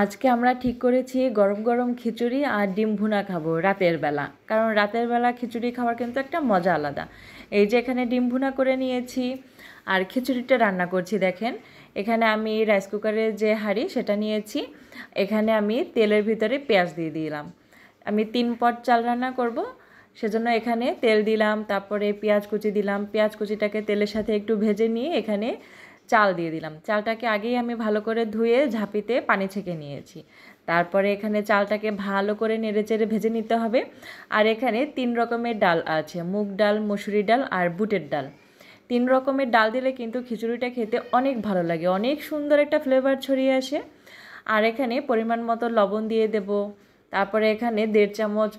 আজকে আমরা ঠিক করেছি গরম গরম খিচুড়ি আর ডিম ভুনা খাবো রাতের বেলা। কারণ রাতের বেলা খিচুড়ি খাওয়ার কিন্তু একটা মজা আলাদা। এই যে এখানে ডিম ভুনা করে নিয়েছি আর খিচুড়িটা রান্না করছি। দেখেন এখানে আমি রাইস কুকারের যে হাঁড়ি সেটা নিয়েছি। এখানে আমি তেলের ভিতরে পেঁয়াজ দিয়ে দিলাম। আমি 3 পট চাল রান্না করব, সেজন্য এখানে তেল দিলাম, তারপরে পেঁয়াজ কুচি দিলাম। পেঁয়াজ কুচিটাকে তেলের সাথে একটু ভেজে নিয়ে এখানে চাল দিয়ে দিলাম। চালটাকে আগেই আমি ভালো করে ধুয়ে ঝাঁপিতে পানি ছেঁকে নিয়েছি। তারপরে এখানে চালটাকে ভালো করে নেড়েচেড়ে ভেজে নিতে হবে। আর এখানে 3 রকমের ডাল আছে, মুগ ডাল, মসুরি ডাল আর বুটের ডাল। 3 রকমের ডাল দিলে কিন্তু খিচুড়িটা খেতে অনেক ভালো লাগে, অনেক সুন্দর একটা ফ্লেভার ছড়িয়ে আসে। আর এখানে পরিমাণ মতো লবণ দিয়ে দেব। তারপরে এখানে 1.5 চামচ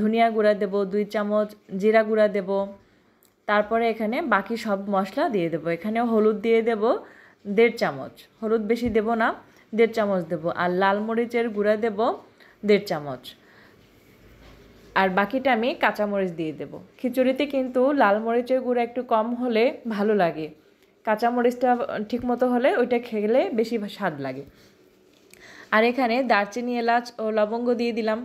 ধনিয়া গুঁড়া দেব, 2 চামচ জিরা গুঁড়া দেব। তারপরে এখানে বাকি সব মশলা দিয়ে দেবো। এখানে হলুদ দিয়ে দেব 1.5 চামচ, হলুদ বেশি দেব না, 1.5 চামচ দেব। আর লাল মরিচের গুঁড়া দেব 1.5 চামচ। আর বাকিটা আমি কাঁচামরিচ দিয়ে দেব। খিচুড়িতে কিন্তু লাল মরিচের গুঁড়া একটু কম হলে ভালো লাগে, কাঁচামরিচটা ঠিক মতো হলে ওইটা খেলে বেশি স্বাদ লাগে। আর এখানে দারচিনি, এলাচ ও লবঙ্গ দিয়ে দিলাম।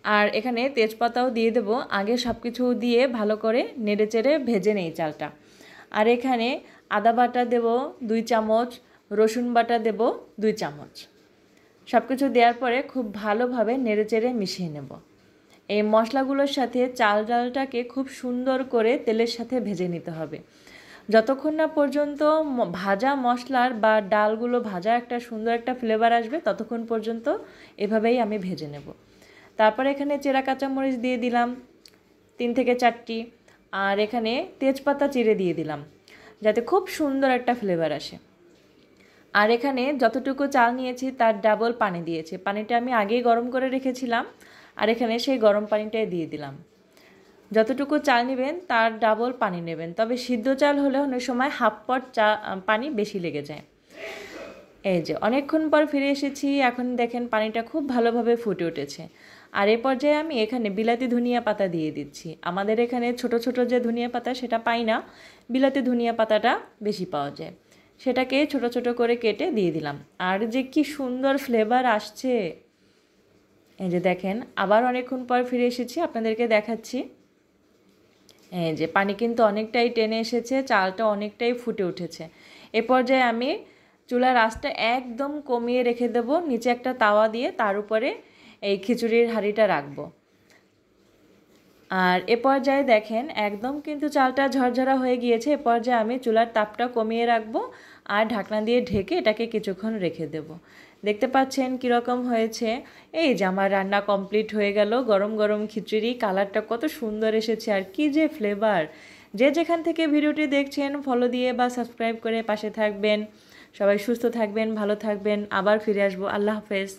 আর এখানে তেজপাতাও দিয়ে দেব। আগে সব কিছু দিয়ে ভালো করে নেড়েচেড়ে ভেজে নেই চালটা। আর এখানে আদা বাটা দেব 2 চামচ, রসুন বাটা দেব 2 চামচ। সব কিছু দেওয়ার পরে খুব ভালোভাবে নেড়েচেড়ে মিশিয়ে নেব। এই মশলাগুলোর সাথে চাল ডালটাকে খুব সুন্দর করে তেলের সাথে ভেজে নিতে হবে। যতক্ষণ না পর্যন্ত ভাজা মশলার বা ডালগুলো ভাজা একটা সুন্দর একটা ফ্লেভার আসবে, ততক্ষণ পর্যন্ত এভাবেই আমি ভেজে নেব। তারপরে এখানে চেরা কাঁচামরিচ দিয়ে দিলাম 3 থেকে 4টি। আর এখানে তেজপাতা চিড়ে দিয়ে দিলাম যাতে খুব সুন্দর একটা ফ্লেভার আসে। আর এখানে যতটুকু চাল নিয়েছি তার ডাবল পানি দিয়েছি। পানিটা আমি আগেই গরম করে রেখেছিলাম, আর এখানে সেই গরম পানিটাই দিয়ে দিলাম। যতটুকু চাল নেবেন তার ডাবল পানি নেবেন, তবে সিদ্ধ চাল হলে অনেক সময় হাফ পট পানি বেশি লেগে যায়। এই যে অনেকক্ষণ পর ফিরে এসেছি। এখন দেখেন পানিটা খুব ভালোভাবে ফুটে উঠেছে। আর এ পর্যায়ে আমি এখানে বিলাতি ধনিয়া পাতা দিয়ে দিচ্ছি। আমাদের এখানে ছোট ছোট যে ধনিয়া পাতা সেটা পাই না, বিলাতি ধনিয়া পাতাটা বেশি পাওয়া যায়। সেটাকে ছোট ছোট করে কেটে দিয়ে দিলাম। আর যে কি সুন্দর ফ্লেভার আসছে! এই যে দেখেন আবার অনেকক্ষণ পর ফিরে এসেছি, আপনাদেরকে দেখাচ্ছি। এই যে পানি কিন্তু অনেকটাই টেনে এসেছে, চালটা অনেকটাই ফুটে উঠেছে। এ পর্যায়ে আমি চুলার আঁচটা একদম কমিয়ে রেখে দেব। নিচে একটা তাওয়া দিয়ে তার উপরে এই খিচুড়ির হাঁড়িটা রাখবো। আর এ পর্যায়ে দেখেন একদম কিন্তু চালটা ঝরঝরা হয়ে গিয়েছে। এ পর্যায়ে আমি চুলার তাপটা কমিয়ে রাখবো আর ঢাকনা দিয়ে ঢেকে এটাকে কিছুক্ষণ রেখে দেব। দেখতে পাচ্ছেন কীরকম হয়েছে। এই যে আমার রান্না কমপ্লিট হয়ে গেল। গরম গরম খিচুড়ি, কালারটা কত সুন্দর এসেছে আর কি যে ফ্লেভার! যে যেখান থেকে ভিডিওটি দেখছেন ফলো দিয়ে বা সাবস্ক্রাইব করে পাশে থাকবেন। সবাই সুস্থ থাকবেন, ভালো থাকবেন। আবার ফিরে আসবো। আল্লাহ হাফেজ।